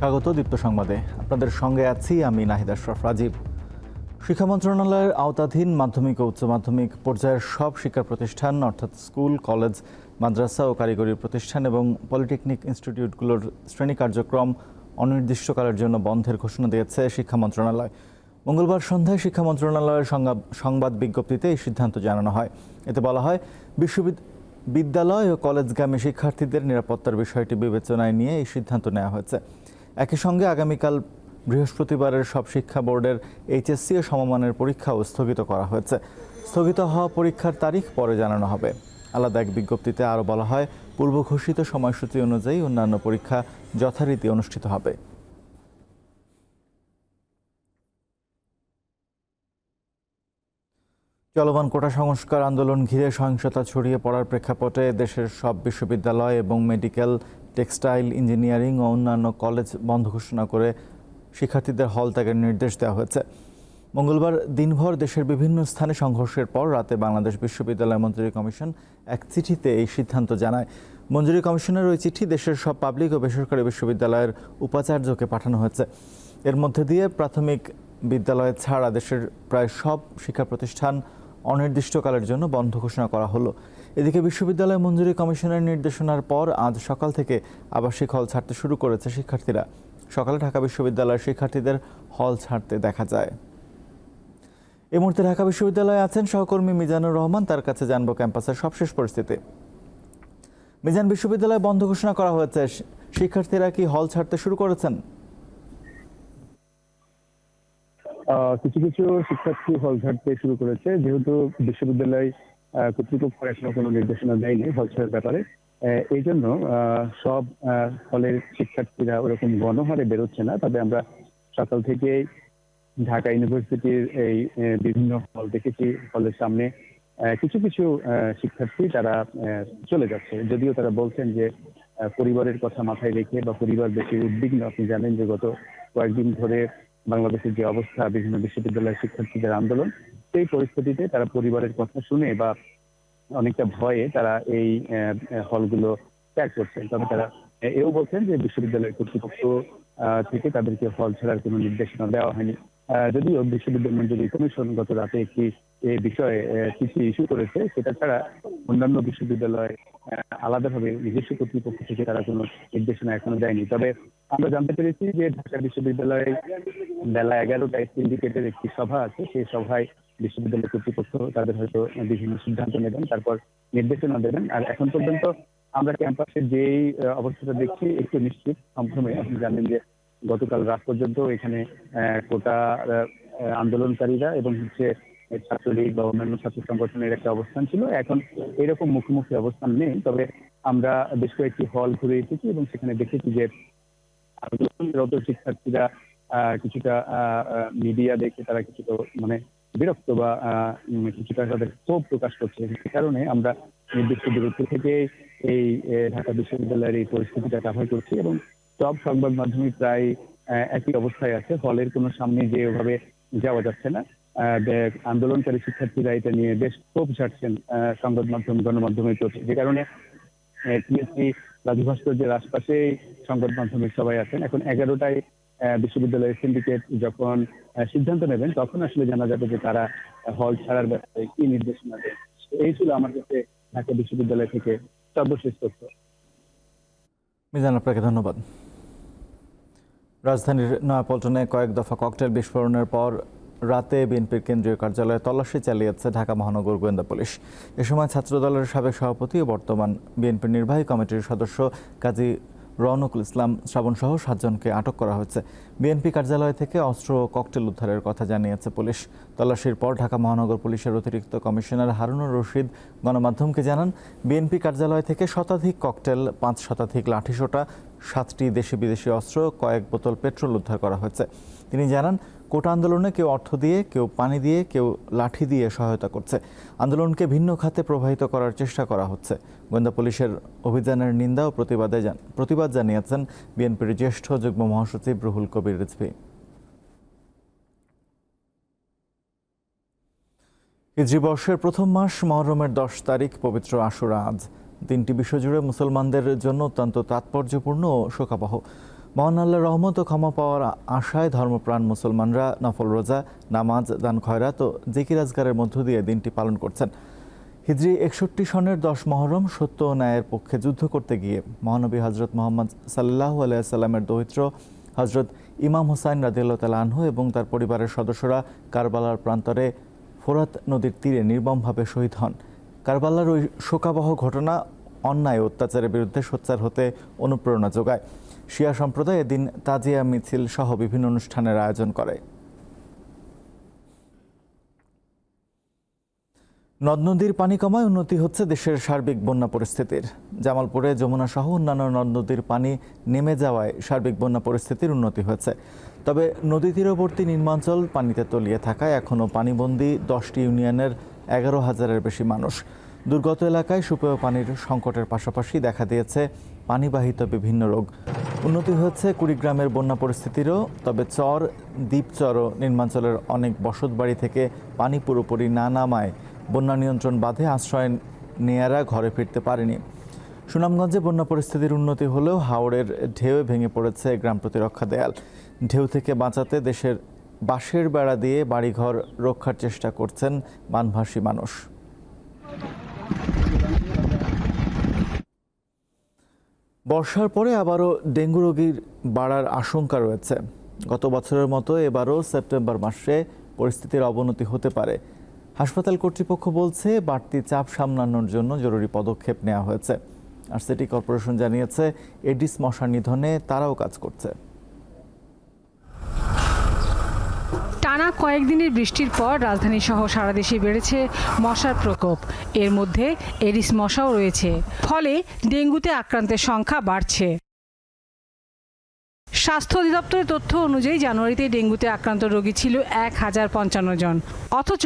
স্বাগত দীপ্ত সংবাদে। আপনাদের সঙ্গে আছি আমি নাহিদ আশরাফ রাজীব। শিক্ষা মন্ত্রণালয়ের আওতাধীন মাধ্যমিক ও উচ্চ মাধ্যমিক পর্যায়ের সব শিক্ষা প্রতিষ্ঠান অর্থাৎ স্কুল, কলেজ, মাদ্রাসা ও কারিগরি প্রতিষ্ঠান এবং পলিটেকনিক ইনস্টিটিউটগুলোর শ্রেণী কার্যক্রম অনির্দিষ্টকালের জন্য বন্ধের ঘোষণা দিয়েছে শিক্ষা মন্ত্রণালয়। মঙ্গলবার সন্ধ্যায় শিক্ষা মন্ত্রণালয়ের সংবাদ বিজ্ঞপ্তিতে এই সিদ্ধান্ত জানানো হয়। এতে বলা হয়, বিদ্যালয় ও কলেজগামী শিক্ষার্থীদের নিরাপত্তার বিষয়টি বিবেচনায় নিয়ে এই সিদ্ধান্ত নেওয়া হয়েছে। একই সঙ্গে আগামীকাল বৃহস্পতিবারের সব শিক্ষা বোর্ডের এইচএসসি ও সমমানের পরীক্ষাও স্থগিত করা হয়েছে। স্থগিত হওয়া পরীক্ষার তারিখ পরে জানানো হবে। আলাদা এক বিজ্ঞপ্তিতে আরও বলা হয়, পূর্ব ঘোষিত সময়সূচি অনুযায়ী অন্যান্য পরীক্ষা যথারীতি অনুষ্ঠিত হবে। চলমান কোটা সংস্কার আন্দোলন ঘিরে সহিংসতা ছড়িয়ে পড়ার প্রেক্ষাপটে দেশের সব বিশ্ববিদ্যালয় এবং মেডিকেল, টেক্সটাইল, ইঞ্জিনিয়ারিং ও অন্যান্য কলেজ বন্ধ ঘোষণা করে শিক্ষার্থীদের হল ত্যাগের নির্দেশ দেওয়া হয়েছে। মঙ্গলবার দিনভর দেশের বিভিন্ন স্থানে সংঘর্ষের পর রাতে বাংলাদেশ বিশ্ববিদ্যালয় মঞ্জুরি কমিশন এক চিঠিতে এই সিদ্ধান্ত জানায়। মঞ্জুরি কমিশনের ওই চিঠি দেশের সব পাবলিক ও বেসরকারি বিশ্ববিদ্যালয়ের উপাচার্যকে পাঠানো হয়েছে। এর মধ্যে দিয়ে প্রাথমিক বিদ্যালয় ছাড়া দেশের প্রায় সব শিক্ষা প্রতিষ্ঠান অনির্দিষ্টকালের জন্য বন্ধ ঘোষণা করা হলো। এদিকে বিশ্ববিদ্যালয় মঞ্জুরি কমিশনের নির্দেশনার পর আজ সকাল থেকে আবাসিক হল ছাড়তে শুরু করেছে শিক্ষার্থীরা। সকালে ঢাকা বিশ্ববিদ্যালয়ের শিক্ষার্থীদের হল ছাড়তে দেখা যায়। এই মুহূর্তে ঢাকা বিশ্ববিদ্যালয়ে আছেন সহকর্মী মিজানুর রহমান। তার কাছে জানবো ক্যাম্পাসের সবশেষ পরিস্থিতি। মিজান, বিশ্ববিদ্যালয় বন্ধ ঘোষণা করা হয়েছে, শিক্ষার্থীরা কি হল ছাড়তে শুরু করেছেন? কিছু কিছু শিক্ষার্থী হল ছাড়তে শুরু করেছে, যেহেতু বিশ্ববিদ্যালয় কর্তৃপক্ষ এখনো কোনো নির্দেশনা দেয়নি হল ছাড়ার ব্যাপারে। এই জন্য সব হলের শিক্ষার্থীরা ওরকম গণহারে বেরোচ্ছে না। তবে আমরা সকাল থেকে ঢাকা ইউনিভার্সিটির এই বিভিন্ন হল দেখেছি, হলের সামনে কিছু কিছু শিক্ষার্থী তারা চলে যাচ্ছে, যদিও তারা বলছেন যে পরিবারের কথা মাথায় রেখে বা পরিবার বেশি উদ্বিগ্ন। আপনি জানেন যে গত কয়েকদিন ধরে বাংলাদেশের যে অবস্থা, বিভিন্ন বিশ্ববিদ্যালয়ের শিক্ষার্থীদের আন্দোলন, সেই পরিস্থিতিতে তারা পরিবারের কথা শুনে বা অনেকটা ভয়ে তারা এই হলগুলো ত্যাগ করছেন। তবে তারা এও বলছেন যে বিশ্ববিদ্যালয় কর্তৃপক্ষ থেকে তাদেরকে হল ছাড়ার কোনো নির্দেশনা দেওয়া হয়নি। যদিও বিশ্ববিদ্যালয় মঞ্জুরি কমিশন গত রাতে একটি এই বিষয়ে চিঠি ইস্যু করেছে, সেটা ছাড়া অন্যান্য বিশ্ববিদ্যালয় আলাদাভাবে নিজস্ব কর্তৃপক্ষ থেকে তারা কোনো নির্দেশনা এখনো দেয়নি। তবে আমরা জানতে পেরেছি যে ঢাকা বিশ্ববিদ্যালয়ে বেলা 11টায় সিন্ডিকেটের একটি সভা আছে। সেই সভায় বিশ্ববিদ্যালয় কর্তৃপক্ষ তাদের হয়তো বিভিন্ন সিদ্ধান্ত নেবেন, তারপর নির্দেশনা দেবেন। আর এখন পর্যন্ত আমরা ক্যাম্পাসে যেই অবস্থাটা দেখছি একটু নিশ্চিত সম্ভ্রমে। আপনি জানেন যে গতকাল রাত পর্যন্ত এখানে কোটা আন্দোলনকারীরা এবং ছাত্রলীগ বা অন্যান্য ছাত্র সংগঠনের একটা অবস্থান ছিল। এখন এরকম মুখোমুখি অবস্থান নেই। তবে আমরা বেশ কয়েকটি হল ঘুরে এসেছি এবং সেখানে দেখেছি যে আন্দোলনরত শিক্ষার্থীরা কিছুটা মিডিয়া দেখে তারা কিছুটা বিরক্ত বা কিছুটা তাদের ক্ষোভ প্রকাশ করছে। সে কারণে আমরা নির্দিষ্ট দূরত্ব থেকে এই ঢাকা বিশ্ববিদ্যালয়ের এই পরিস্থিতিটা কাভার করছি এবং সব সংবাদ মাধ্যমে প্রায় একই অবস্থায় আছে। হলের কোনো সামনে যে ওভাবে যাওয়া যাচ্ছে না। আন্দোলনকারী শিক্ষার্থীরা এটা নিয়ে বেশ ক্ষোভ ঝাড়ছেন সংবাদ মাধ্যম, গণমাধ্যমে চলছে, যে কারণে টিএসসি রাজু ভাস্কর্যের আশপাশে সংবাদ মাধ্যমের সবাই আছেন। এখন 11টায় বিশ্ববিদ্যালয়ের সিন্ডিকেট যখন সিদ্ধান্ত নেবেন তখন আসলে জানা যাবে যে তারা হল ছাড়ার ব্যাপারে কি নির্দেশনা দেন। এই ছিল আমার কাছে ঢাকা বিশ্ববিদ্যালয় থেকে সর্বশেষ তথ্য। মিজান, আপনাকে ধন্যবাদ। রাজধানীর নয়াপল্টনে কয়েক দফা ককটেল বিস্ফোরণের পর রাতে বিএনপির কেন্দ্রীয় কার্যালয়ে তল্লাশি চালিয়েছে ঢাকা মহানগর গোয়েন্দা পুলিশ। এ সময় ছাত্রদলের সাবেক সভাপতি ও বর্তমান বিএনপির নির্বাহী কমিটির সদস্য কাজী রওনকুল ইসলাম শ্রাবণসহ 7 জনকে আটক করা হয়েছে। বিএনপি কার্যালয় থেকে অস্ত্র ও ককটেল উদ্ধারের কথা জানিয়েছে পুলিশ। তল্লাশির পর ঢাকা মহানগর পুলিশের অতিরিক্ত কমিশনার হারুনুর রশিদ গণমাধ্যমকে জানান, বিএনপি কার্যালয় থেকে শতাধিক ককটেল, 5 শতাধিক লাঠিসোঁটা, 7টি দেশি বিদেশি অস্ত্র, কয়েক বোতল পেট্রোল উদ্ধার করা হয়েছে। তিনি জানান, কোটা আন্দোলনে কেউ অর্থ দিয়ে, কেউ পানি দিয়ে, কেউ লাঠি দিয়ে সহায়তা করছে। আন্দোলনকে ভিন্ন খাতে প্রবাহিত করার চেষ্টা করা হচ্ছে। গোয়েন্দা পুলিশের অভিযানের নিন্দা ও প্রতিবাদ জানিয়েছেন বিএনপির জ্যেষ্ঠ যুগ্ম মহাসচিব রুহুল কবির রিজভী। হিজরি বর্ষের প্রথম মাস মহরমের 10 তারিখ পবিত্র আশুরা আজ। দিনটি বিশ্বজুড়ে মুসলমানদের জন্য অত্যন্ত তাৎপর্যপূর্ণ ও শোকাবহ। মহান আল্লাহর রহমত ও ক্ষমা পাওয়ার আশায় ধর্মপ্রাণ মুসলমানরা নফল রোজা, নামাজ, দান খয়রাত ও জিকির আজগারের মধ্য দিয়ে দিনটি পালন করছেন। হিজরি 61 সনের 10 মহরম সত্য ও ন্যায়ের পক্ষে যুদ্ধ করতে গিয়ে মহানবী হজরত মোহাম্মদ সাল্লাল্লাহু আলাইহি সাল্লামের দৌহিত্র হজরত ইমাম হুসাইন রাদিয়াল্লাহু তাআলা আনহু এবং তার পরিবারের সদস্যরা কারবালার প্রান্তরে ফোরাত নদীর তীরে নির্মমভাবে শহীদ হন। কারবালার ওই শোকাবহ ঘটনা অন্যায় ও অত্যাচারের বিরুদ্ধে সোচ্চার হতে অনুপ্রেরণা যোগায়। শিয়া সম্প্রদায় এদিন তাজিয়া মিছিল সহ বিভিন্ন অনুষ্ঠানের আয়োজন করে। নদ নদীর পানি কমায় উন্নতি হচ্ছে দেশের সার্বিক বন্যা পরিস্থিতির। জামালপুরে যমুনা সহ অন্যান্য নদ নদীর পানি নেমে যাওয়ায় সার্বিক বন্যা পরিস্থিতির উন্নতি হয়েছে। তবে নদী তীরবর্তী নিম্নাঞ্চল পানিতে তলিয়ে থাকায় এখনও পানিবন্দী 10টি ইউনিয়নের 11,000-এর বেশি মানুষ। দুর্গত এলাকায় সুপেয় পানির সংকটের পাশাপাশি দেখা দিয়েছে পানিবাহিত বিভিন্ন রোগ। উন্নতি হয়েছে কুড়িগ্রামের বন্যা পরিস্থিতিরও। তবে দ্বীপচর ও নিম্নাঞ্চলের অনেক বসতবাড়ি থেকে পানি পুরোপুরি না নামায় বন্যা নিয়ন্ত্রণ বাঁধে আশ্রয় নেয়ারা ঘরে ফিরতে পারেনি। সুনামগঞ্জে বন্যা পরিস্থিতির উন্নতি হলেও হাওড়ের ঢেউয়ে ভেঙে পড়েছে গ্রাম প্রতিরক্ষা দেয়াল। ঢেউ থেকে বাঁচাতে দেশের বাঁশের বেড়া দিয়ে বাড়িঘর রক্ষার চেষ্টা করছেন বানভাসী মানুষ। বর্ষার পরে আবারও ডেঙ্গু রোগীর বাড়ার আশঙ্কা রয়েছে। গত বছরের মতো এবারও সেপ্টেম্বর মাসে পরিস্থিতির অবনতি হতে পারে। হাসপাতাল কর্তৃপক্ষ বলছে বাড়তি চাপ সামলানোর জন্য জরুরি পদক্ষেপ নেওয়া হয়েছে। আর সিটি কর্পোরেশন জানিয়েছে এডিস মশা নিধনে তারাও কাজ করছে। টানা কয়েকদিনের বৃষ্টির পর রাজধানী সহ সারা দেশে বেড়েছে মশার প্রকোপ। এর মধ্যে এডিস মশাও রয়েছে, ফলে ডেঙ্গুতে আক্রান্তের সংখ্যা বাড়ছে। স্বাস্থ্য অধিদপ্তরের তথ্য অনুযায়ী জানুয়ারিতে ডেঙ্গুতে আক্রান্ত রোগী ছিল 1055 জন, অথচ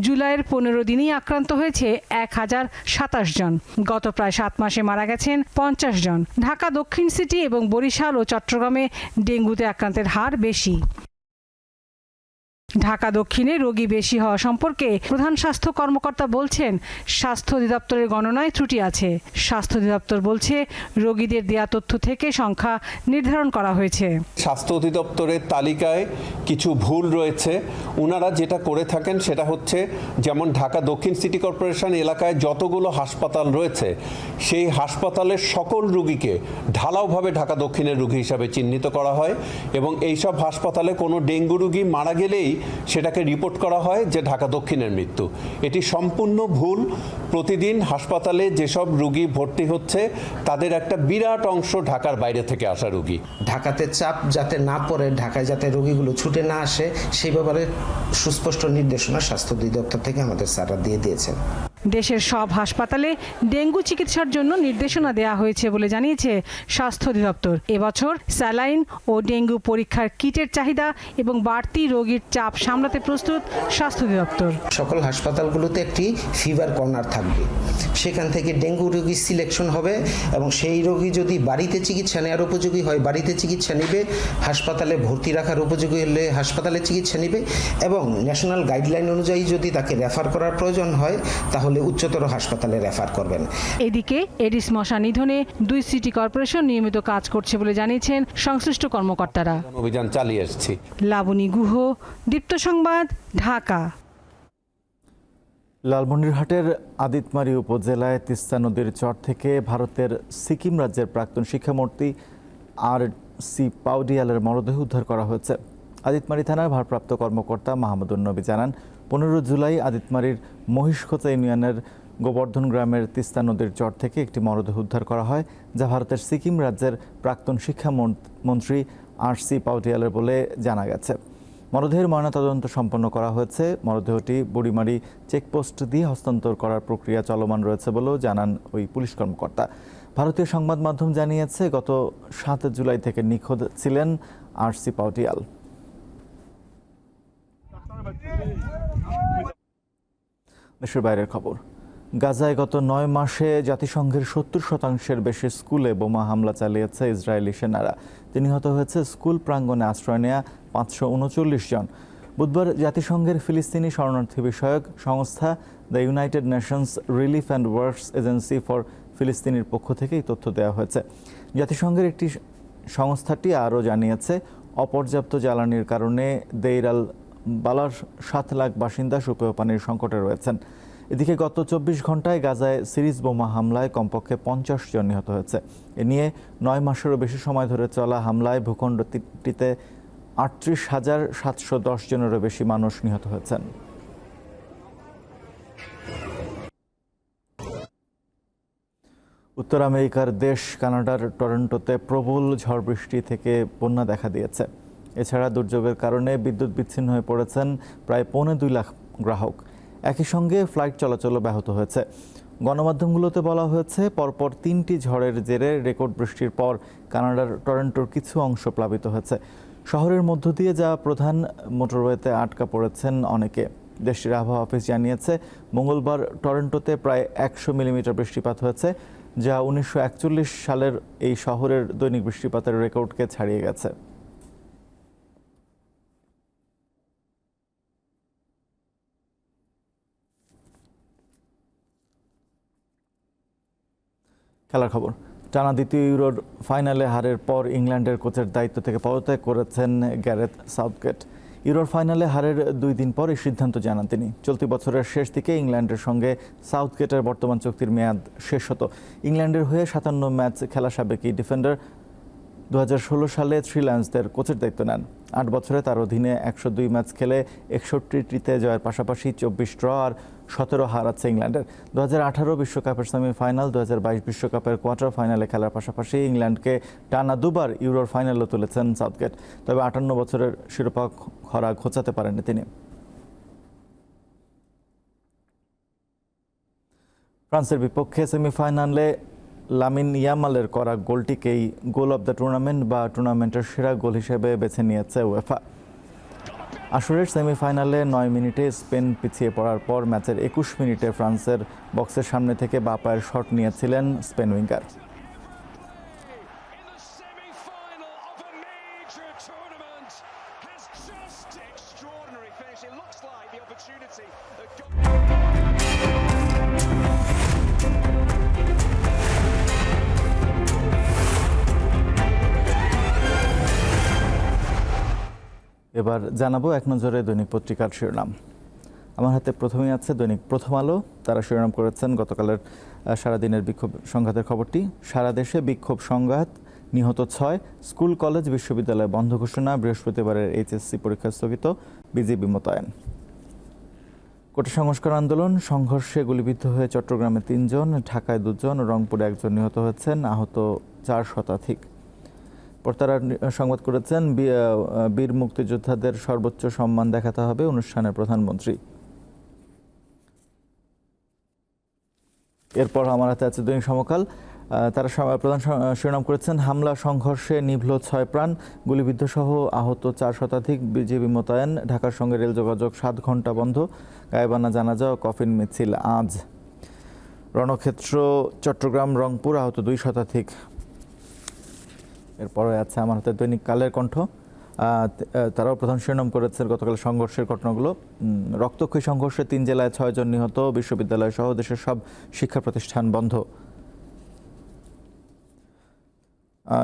জুলাইয়ের 15 দিনেই আক্রান্ত হয়েছে 1027 জন। গত প্রায় 7 মাসে মারা গেছেন 50 জন। ঢাকা দক্ষিণ সিটি এবং বরিশাল ও চট্টগ্রামে ডেঙ্গুতে আক্রান্তের হার বেশি। ঢাকা দক্ষিণে রোগী বেশি হওয়া সম্পর্কে প্রধান স্বাস্থ্য কর্মকর্তা বলছেন, স্বাস্থ্য অধিদপ্তরের গণনায় ত্রুটি আছে। স্বাস্থ্য অধিদপ্তর বলছে, রোগীদের দেয়া তথ্য থেকে সংখ্যা নির্ধারণ করা হয়েছে। স্বাস্থ্য অধিদপ্তরের তালিকায় কিছু ভুল রয়েছে। ওনারা যেটা করে থাকেন সেটা হচ্ছে, যেমন ঢাকা দক্ষিণ সিটি কর্পোরেশন এলাকায় যতগুলো হাসপাতাল রয়েছে সেই হাসপাতালের সকল রোগীকে ঢালাওভাবে ঢাকা দক্ষিণের রোগী হিসাবে চিহ্নিত করা হয় এবং এইসব হাসপাতালে কোনো ডেঙ্গু রোগী মারা গেলেই সেটাকে রিপোর্ট করা হয় যে ঢাকা দক্ষিণের মৃত্যু। এটি সম্পূর্ণ ভুল। প্রতিদিন হাসপাতালে যেসব রোগী ভর্তি হচ্ছে তাদের একটা বিরাট অংশ ঢাকার বাইরে থেকে আসা রোগী। ঢাকাতে চাপ যাতে না পড়ে, ঢাকায় যাতে রোগীগুলো ছুটে না আসে, সেই ব্যাপারে সুস্পষ্ট নির্দেশনা স্বাস্থ্য অধিদপ্তর থেকে আমাদের স্যাররা দিয়ে দিয়েছেন। দেশের সব হাসপাতালে ডেঙ্গু চিকিৎসার জন্য নির্দেশনা দেওয়া হয়েছে বলে জানিয়েছে স্বাস্থ্য অধিদপ্তর। এবছর স্যালাইন ও ডেঙ্গু পরীক্ষার কিটের চাহিদা এবং বাড়তি রোগীর চাপ সামলাতে প্রস্তুত স্বাস্থ্য অধিদপ্তর। সকল হাসপাতালগুলোতে একটি ফিভার কর্নার থাকবে, সেখান থেকে ডেঙ্গু রোগী সিলেকশন হবে এবং সেই রোগী যদি বাড়িতে চিকিৎসা নেওয়ার উপযোগী হয় বাড়িতে চিকিৎসা নেবে, হাসপাতালে ভর্তি রাখার উপযোগী হলে হাসপাতালে চিকিৎসা নেবে এবং ন্যাশনাল গাইডলাইন অনুযায়ী যদি তাকে রেফার করার প্রয়োজন হয় তাহলে উচ্চতর হাসপাতালে রেফার করবেন। এদিকে এডিস মশা নিধনে 2 সিটি কর্পোরেশন নিয়মিত কাজ করছে বলে জানিয়েছেন সংশ্লিষ্ট কর্মকর্তারা। অভিযান চালিয়ে আসছি। লাবণী গুহ, দীপ্ত সংবাদ, ঢাকা। লালমনিরহাটের আদিতমারি উপজেলায় তিস্তা নদীর চর থেকে ভারতের সিকিম রাজ্যের প্রাক্তন শিক্ষামূর্তি আর.সি. পাউডিয়ালের মরদেহ উদ্ধার করা হয়েছে। আদিতমারি থানার ভারপ্রাপ্ত কর্মকর্তা মাহমুদুন নবী জানান, 15 জুলাই আদিতমারির মহিষখোচা ইউনিয়নের গোবর্ধন গ্রামের তিস্তা নদীর চর থেকে একটি মরদেহ উদ্ধার করা হয়, যা ভারতের সিকিম রাজ্যের প্রাক্তন শিক্ষামন্ত্রী আর.সি. পাউডিয়ালের বলে জানা গেছে। মরদেহের ময়নাতদন্ত সম্পন্ন করা হয়েছে। মরদেহটি বুড়িমারি চেকপোস্ট দিয়ে হস্তান্তর করার প্রক্রিয়া চলমান রয়েছে বলেও জানান ওই পুলিশ কর্মকর্তা। ভারতীয় সংবাদ মাধ্যম জানিয়েছে, গত 7 জুলাই থেকে নিখোঁজ ছিলেন আর.সি. পাউডিয়াল। দেশের বাইরের খবর। গাজায় গত 9 মাসে জাতিসংঘের 70% বেশি স্কুলে বোমা হামলা চালিয়েছে ইসরায়েলি সেনারা। নিহত হয়েছে স্কুল প্রাঙ্গণে আশ্রয় নেয়া 539 জন। বুধবার জাতিসংঘের ফিলিস্তিনি শরণার্থী বিষয়ক সংস্থা the United Nations Relief and Works Agency for ফিলিস্তিনির পক্ষ থেকে এই তথ্য দেওয়া হয়েছে। জাতিসংঘের একটি সংস্থাটি আরও জানিয়েছে, অপর্যাপ্ত জ্বালানির কারণে দেইর আল বালার 7 লাখ বাসিন্দা সুপেয় পানির সংকটে রয়েছেন। এদিকে গত 24 ঘন্টায় গাজায় সিরিজ বোমা হামলায় কমপক্ষে 50 জন নিহত হয়েছে। এ নিয়ে 9 মাসেরও বেশি সময় ধরে চলা হামলায় ভূখণ্ডটিতে 38,710 জনেরও বেশি মানুষ নিহত হয়েছেন। উত্তর আমেরিকার দেশ কানাডার টরন্টোতে প্রবল ঝড় বৃষ্টি থেকে বন্যা দেখা দিয়েছে। এছাড়া দুর্যোগের কারণে বিদ্যুৎ বিচ্ছিন্ন হয়ে পড়েছেন প্রায় 2.25 লাখ গ্রাহক। একই সঙ্গে ফ্লাইট চলাচলও ব্যাহত হয়েছে। গণমাধ্যমগুলোতে বলা হয়েছে, পরপর 3টি ঝড়ের জেরে রেকর্ড বৃষ্টির পর কানাডার টরন্টোর কিছু অংশ প্লাবিত হয়েছে। শহরের মধ্য দিয়ে যাওয়া প্রধান মোটরওয়েতে আটকা পড়েছেন অনেকে। দেশটির আবহাওয়া অফিস জানিয়েছে, মঙ্গলবার টরন্টোতে প্রায় 100 মিলিমিটার বৃষ্টিপাত হয়েছে, যা 1941 সালের এই শহরের দৈনিক বৃষ্টিপাতের রেকর্ডকে ছাড়িয়ে গেছে। খেলার খবর। টানা দ্বিতীয় ইউরোর ফাইনালে হারের পর ইংল্যান্ডের কোচের দায়িত্ব থেকে পদত্যাগ করেছেন গ্যারেথ সাউথগেট। ইউরোর ফাইনালে হারের 2 দিন পর এই সিদ্ধান্ত জানান তিনি। চলতি বছরের শেষ দিকে ইংল্যান্ডের সঙ্গে সাউথগেটের বর্তমান চুক্তির মেয়াদ শেষ হতো। ইংল্যান্ডের হয়ে 57 ম্যাচ খেলা সাবেক এই ডিফেন্ডার 2016 সালে 3 লায়ন্সদের কোচের দায়িত্ব নেন। 8 বছরে তার অধীনে 102 ম্যাচ খেলে 61টিতে জয়ের পাশাপাশি 24 ড্র আর 17 হার আছে ইংল্যান্ডের। 2018 বিশ্বকাপের সেমিফাইনাল, 2022 বিশ্বকাপের কোয়ার্টার ফাইনালে খেলার পাশাপাশি ইংল্যান্ডকে টানা 2বার ইউরোর ফাইনালও তুলেছেন সাউথগেট। তবে 58 বছরের শিরোপা খরা ঘোচাতে পারেননি তিনি। ফ্রান্সের বিপক্ষে সেমিফাইনালে লামিন ইয়ামালের করা গোলটিকেই গোল অব দ্য টুর্নামেন্ট বা টুর্নামেন্টের সেরা গোল হিসেবে বেছে নিয়েছে উয়েফা। আসরের সেমিফাইনালে 9 মিনিটে স্পেন পিছিয়ে পড়ার পর ম্যাচের 21 মিনিটে ফ্রান্সের বক্সের সামনে থেকে বাঁ পায়ের শট নিয়েছিলেন স্পেন উইঙ্গার। এবার জানাবো এক নজরে দৈনিক পত্রিকার শিরোনাম। আমার হাতে প্রথমেই আছে দৈনিক প্রথম আলো। তারা শিরোনাম করেছেন গতকালের সারাদিনের বিক্ষোভ সংঘাতের খবরটি। সারা দেশে বিক্ষোভ সংঘাত, নিহত 6, স্কুল কলেজ বিশ্ববিদ্যালয় বন্ধ ঘোষণা, বৃহস্পতিবারের এইচএসসি পরীক্ষা স্থগিত, বিজিবি মোতায়েন। কোটা সংস্কার আন্দোলন সংঘর্ষে গুলিবিদ্ধ হয়ে চট্টগ্রামে 3 জন, ঢাকায় 2 জন, রংপুরে 1 জন নিহত হয়েছেন, আহত 4 শতাধিক। তারা সংবাদ করেছেন, বীর মুক্তিযোদ্ধাদের সর্বোচ্চ সম্মান দেখাতে হবে অনুষ্ঠানে প্রধানমন্ত্রী। এরপর আমার হাতে আছে দৈনিক সমকাল। তারা প্রধান শিরোনাম করেছেন, হামলা সংঘর্ষে নিভল 6 প্রাণ, গুলিবিদ্ধ সহ আহত 4 শতাধিক, বিজিবি মোতায়েন, ঢাকার সঙ্গে রেল যোগাযোগ 7 ঘন্টা বন্ধ, গায়েবানা জানাজা ও কফিন মিছিল আজ। রণক্ষেত্র চট্টগ্রাম রংপুর, আহত 2 শতাধিক। এরপরে আছে আমার হাতে দৈনিক কালের কণ্ঠ। তারাও প্রধান শিরোনাম করেছে গতকাল সংঘর্ষের ঘটনাগুলো। রক্তক্ষয়ী সংঘর্ষে 3 জেলায় 6 জন নিহত, বিশ্ববিদ্যালয় সহ দেশের সব শিক্ষা প্রতিষ্ঠান বন্ধ।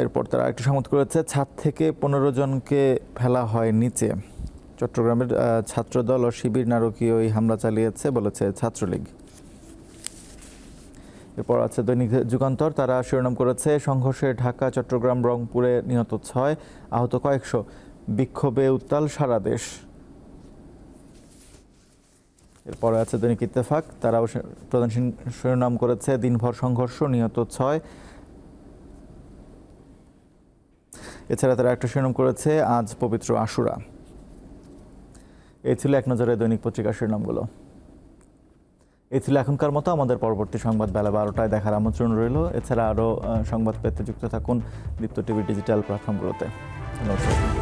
এরপর তারা একটি সংবাদ করেছে, ছাদ থেকে 15 জনকে ফেলা হয় নিচে। চট্টগ্রামের ছাত্রদল ও শিবির নারকীয় এই হামলা চালিয়েছে বলেছে ছাত্রলীগ। এরপর আছে দৈনিক যুগান্তর। তারা শিরোনাম করেছে, সংঘর্ষে ঢাকা, চট্টগ্রাম, রংপুরে নিহত 6, আহত কয়েকশো, বিক্ষোভে উত্তাল সারা দেশ। এরপরে আছে দৈনিক ইত্তেফাক। তারাও প্রধান শিরোনাম করেছে, দিনভর সংঘর্ষ, নিহত 6। এছাড়া তারা একটা শিরোনাম করেছে, আজ পবিত্র আশুরা। এই ছিল এক নজরে দৈনিক পত্রিকার শিরোনামগুলো। এই ছিল এখনকার মতো। আমাদের পরবর্তী সংবাদ বেলা 12টায় দেখার আমন্ত্রণ রইল। এছাড়া আরও সংবাদ পেতে যুক্ত থাকুন দীপ্ত টিভি ডিজিটাল প্ল্যাটফর্মগুলোতে। ধন্যবাদ।